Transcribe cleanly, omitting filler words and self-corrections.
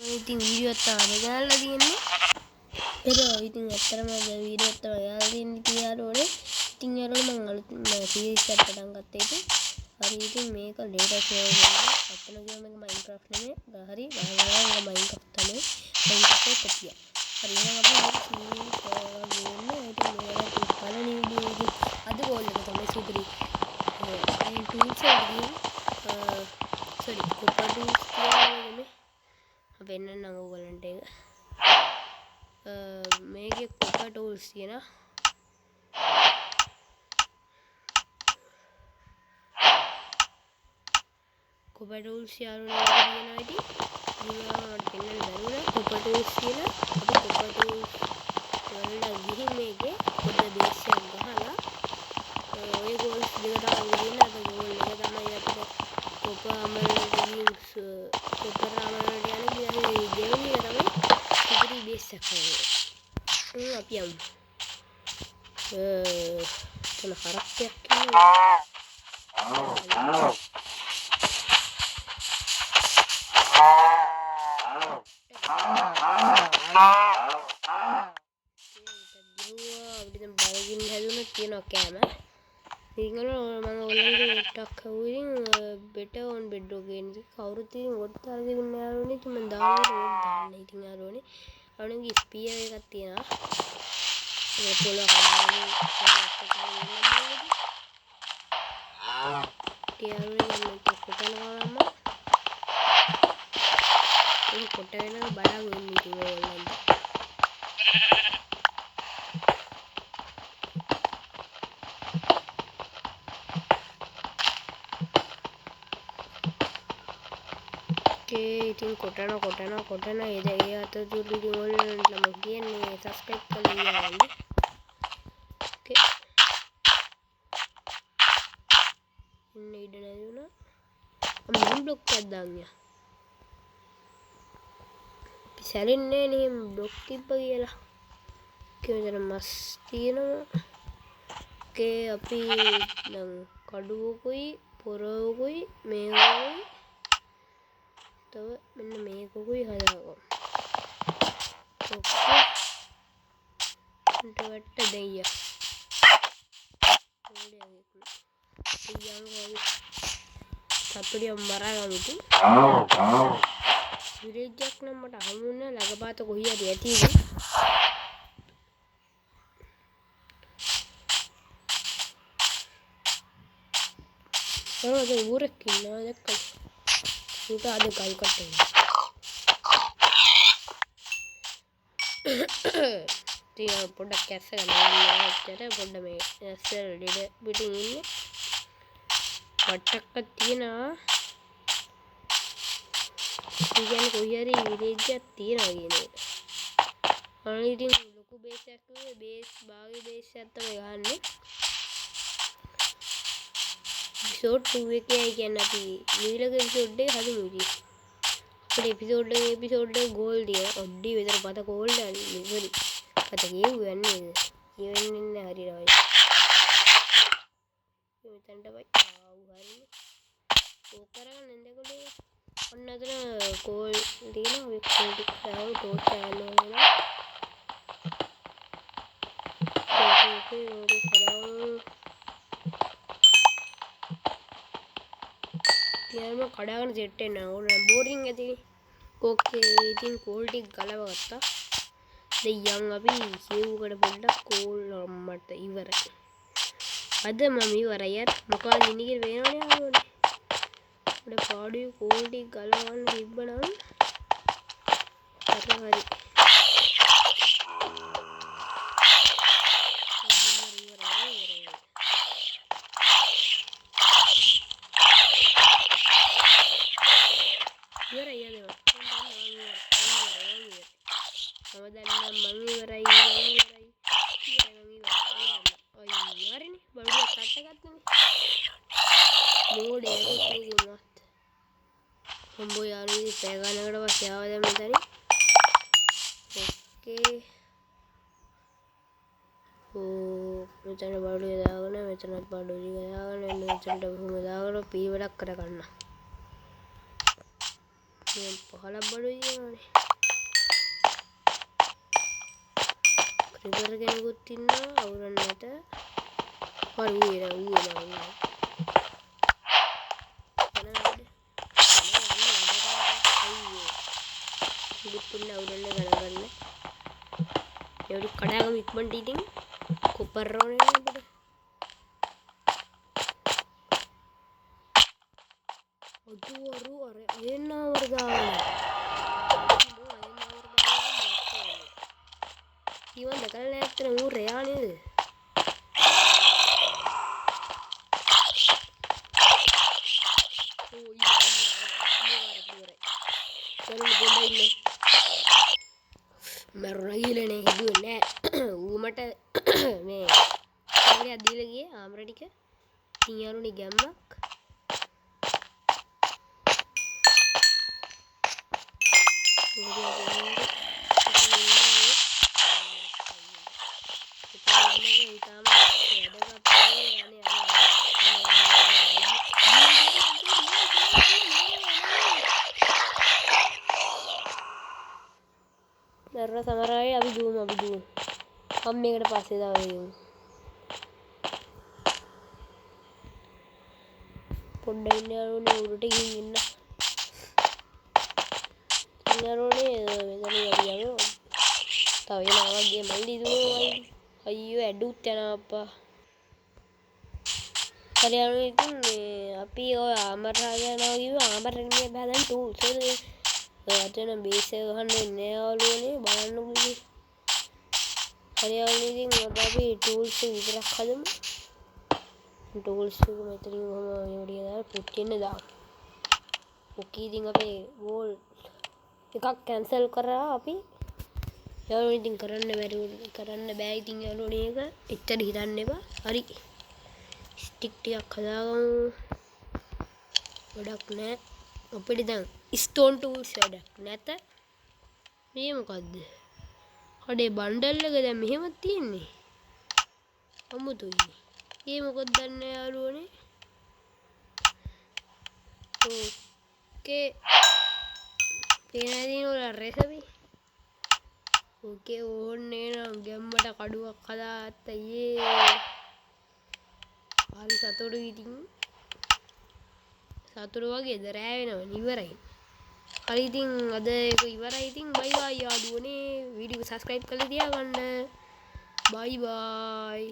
ඉතින් වීඩියෝ එකක් තමයි දාලා තියෙන්නේ. ඒක ඉතින් ඇත්තටම වීඩියෝ එකක් තමයි දාලා තියෙන්නේ ඉතින් යාළුවනේ. ඉතින් යාළුවනේ මම අලුත් සීරීස් එකක් පටන් ගත්තා ඉතින්. හරි ඉතින් මේක ලේටස්ට් වෙනවා. අතන ගියා මේක මයින්ක්‍රාෆ්ට් නෙමෙයි. හරි ගහලා මයින්ක්‍රාෆ්ට් තමයි. මයින්ක්‍රාෆ්ට් කොපිය. හරි එහෙනම් අපි මේක සීරීස් ගන්න. ඉතින් මේකට පළවෙනි වීඩියෝ එකේ අද ගෝල් එක තමයි සුපිරි. මේ ටූල්ස් එකකින් sorry කොපා ටූල්ස් කියන්නේ වෙන්න ඕගලන්ට එක මේකේ කොපා ටූල්ස් තියෙනවා කොපා ටූල්ස් යාළුවෝ කියනවා ඉතින් ඊළඟට පෙන්නන්න බැරුණා කොපා ටූල්ස් කියලා අපි කොපා ටූල්ස් වල ගිහින් මේකේ පොඩ බේස් එකක් ගහලා ඔය ගෝල්ස් දෙක තමයි තියෙන අද ගෝල් එක තමයි අපිට කොපා අමරණයට කොපා අමරණයට යන දෙවෙනි එක තමයි ඉතිරි බේස් එකක් කරන්නේ අපි යමු තන හරක්කයක් ඉන්නවා තියෙනවා කෑම. ඉතින් මම ඔයගොල්ලන්ගේ ටක් කවුරින් බෙටර් ඔන් බෙඩ්රොක් ගේන්නේ කවුරුත් ඉතින් වොට් දාලා තිබුණේ යාළුවනේ ඉතින් මම දාලා වොට් දාන්න ඉතින් යාළුවනේ අනුන්ගේ ස්පීයර් එකක් තියෙනවා ඒක පොළොව කඩාගෙන යාළුවනේ මම කොටනවා ඒක කොට වෙනවා බලන් ඉන්න ඉතින් ඔයගොල්ලන්ට ඉතින් කොටන ඒ අතරතුර ඉතින් ඔයගොල්ලන්ට මම කියන්නේ සබ්ස්ක්‍රයිබ් කරලා ඉන්න. ඕකේ. ඉන්න ඉඩ නැති වුණා. මම බ්ලොක් එකක් දාන්නියා. අපි සැලෙන්නේ නේ බ්ලොක් තිබ්බ කියලා. කේතර මස් තියෙනවා. ඕකේ අපි නම් කඩුවකුයි පොරවකුයි මේවකුයි මෙන්න මේකකුයි හදාගමු. ඔක්කො වට දෙයියා. සතුටිය මරාගමු ඉතින්. විලේජ් එකක් නම් මට හමුුණා ළඟපාත කොහේ හරි ඇති ඉතින්. අද ඌරෙක් ඉන්නවා දැක්කද? ඌට අද ගල් කට්ටේ. ඉතින් පොඩ්ඩක් කැස්ස ගන්න ඇත්තට පොඩ්ඩ මේ ඇස්සර ඩෙඩ පිටින් ඉන්නේ. වට්ටක්ක තියෙනවා. ඉතින් කොහේ හරි විලේජ් එකක් තියෙනවා කියන එක. අනේ ඉතින් ලොකු බේස් එකක් නෙවෙයි බේස් භාගී බේස් එකක් තමයි ගහන්නේ. එපිසෝඩ් 2 එකයි කියන්නේ අපි ඊළඟ එපිසෝඩ් එක හදමු ඉතින්. අපේ එපිසෝඩ් එක ගෝල් දිය ඔඩ්ඩි විතර පත ගෝල් දාන්නේ sorry. පත කියුවේ නේද? කියවෙන්නේ හරියට වයි. මෙතනට වයි. ආව් හරිනේ. ඕක කරගන්න එන්නකොලේ. ඔන්න අතන ගෝල් දිනවා ඔය ගෝල් ටික දාව ටෝච් යනවා නේද? ඕකේ තියම කඩාගෙන සෙට් වෙන්න ඕන බෝරින් ඇති. ඕකේ ඉතින් කෝල් ටික ගලව ගත්තා. දැන් අපි සේව්කට පොඩ්ඩක් කෝල් අම්මට ඉවරයි. අද මම ඉවරයි යාර. මොකක්ද ඉන්නේ කියලා වෙනවනේ ආවෝනේ. අපේ පාඩුවේ කෝල් ටික ගලවන්න තිබ්බනම් හරි. Combo यार ये पैगा नगड़ बस क्या हो जाए मेरी ओके ओ මෙතන බඩුවේ දාගෙන මෙතනත් බඩුවේ දාගෙන මෙතනට බහුම දාගෙන පී වැඩක් කර ගන්න මේ පහලක් බඩුයි කියනවානේ. ක්‍රිපර් කෙනෙකුත් ඉන්නවා අවුරන්නට. හරි ඌ ඉතින් අවුරන්න ගණගන්න. එවලු කඩාගම ඉක්මනට ඉතින් කොපර් රෝනේ අපිට. අදුවරු අර අයන්නවර දාන්න. ඉවන් දැකලා නැත්තර ඌ රයා නේද? මරුණා ගිහලා හිතුවේ නෑ ඌ මට මේ කාමරයක් දීලා ගියේ ආමර ටික. ඉතින් යාළුවනේ ගැම්මක්. දරන සමරාවේ අපි දුවමු මම මේකට පස්සේ දාලා දෙමු. පොඩ්ඩක් ඉන්න යාළුවනේ උඩට ගිහින් ඉන්න. යාළුවනේ මෙතන යදියම තව එනවා වගේ මල්ලි දුවනවා. අයියෝ ඇඩුත් යනවා අප්පා. හරි යාළුවනේ ඉතින් මේ අපි ඔය ආමර හදනවා කිව්වා ආමර නේ බහදන්න ටූල්ස් අතන බේස් එක ගහන්න ඉන්නේ යාළුවනේ බලන්නකෝ ඉතින්. හරි යාළුවනේ ඉතින් අපි ටූල්ස් විතරක් හදමු. ටූල්ස් එක මෙතනින් කොහොම යෝඩිය දාලා පුටින්න දාමු. ඕකේ ඉතින් අපේ වෝල් එකක් කැන්සල් කරා අපි. යාළුවනේ ඉතින් කරන්න බෑ ඉතින් යාළුවනේ එක එච්චර හිතන්න එපා. හරි. ස්ටික් ටිකක් හදාගමු. ගොඩක් නෑ. අපිට දැන් ස්ටෝන් ටූල්ස් වැඩක් නැත. මේ මොකද්ද? කඩේ බණ්ඩල් එක දැන් මෙහෙමත් තියෙන්නේ. අමුතුයි. මේ මොකද දන්නේ යාළුවනේ? ඕකේ. පේනදී නෝලා රෙසිපි. ඕකේ ඕන්නේ නම් ගැම්මට කඩුවක් හදාගත්ත යේ. හරි සතුටුයි ඉතින්. සතුරු වගේද රෑ වෙනවනේ ඉවරයි. හරි ඉතින් අද ඒක ඉවරයි ඉතින් බයි බයි යාළුවනේ. වීඩියෝ සබ්ස්ක්‍රයිබ් කරලා තියාගන්න. බයි බයි.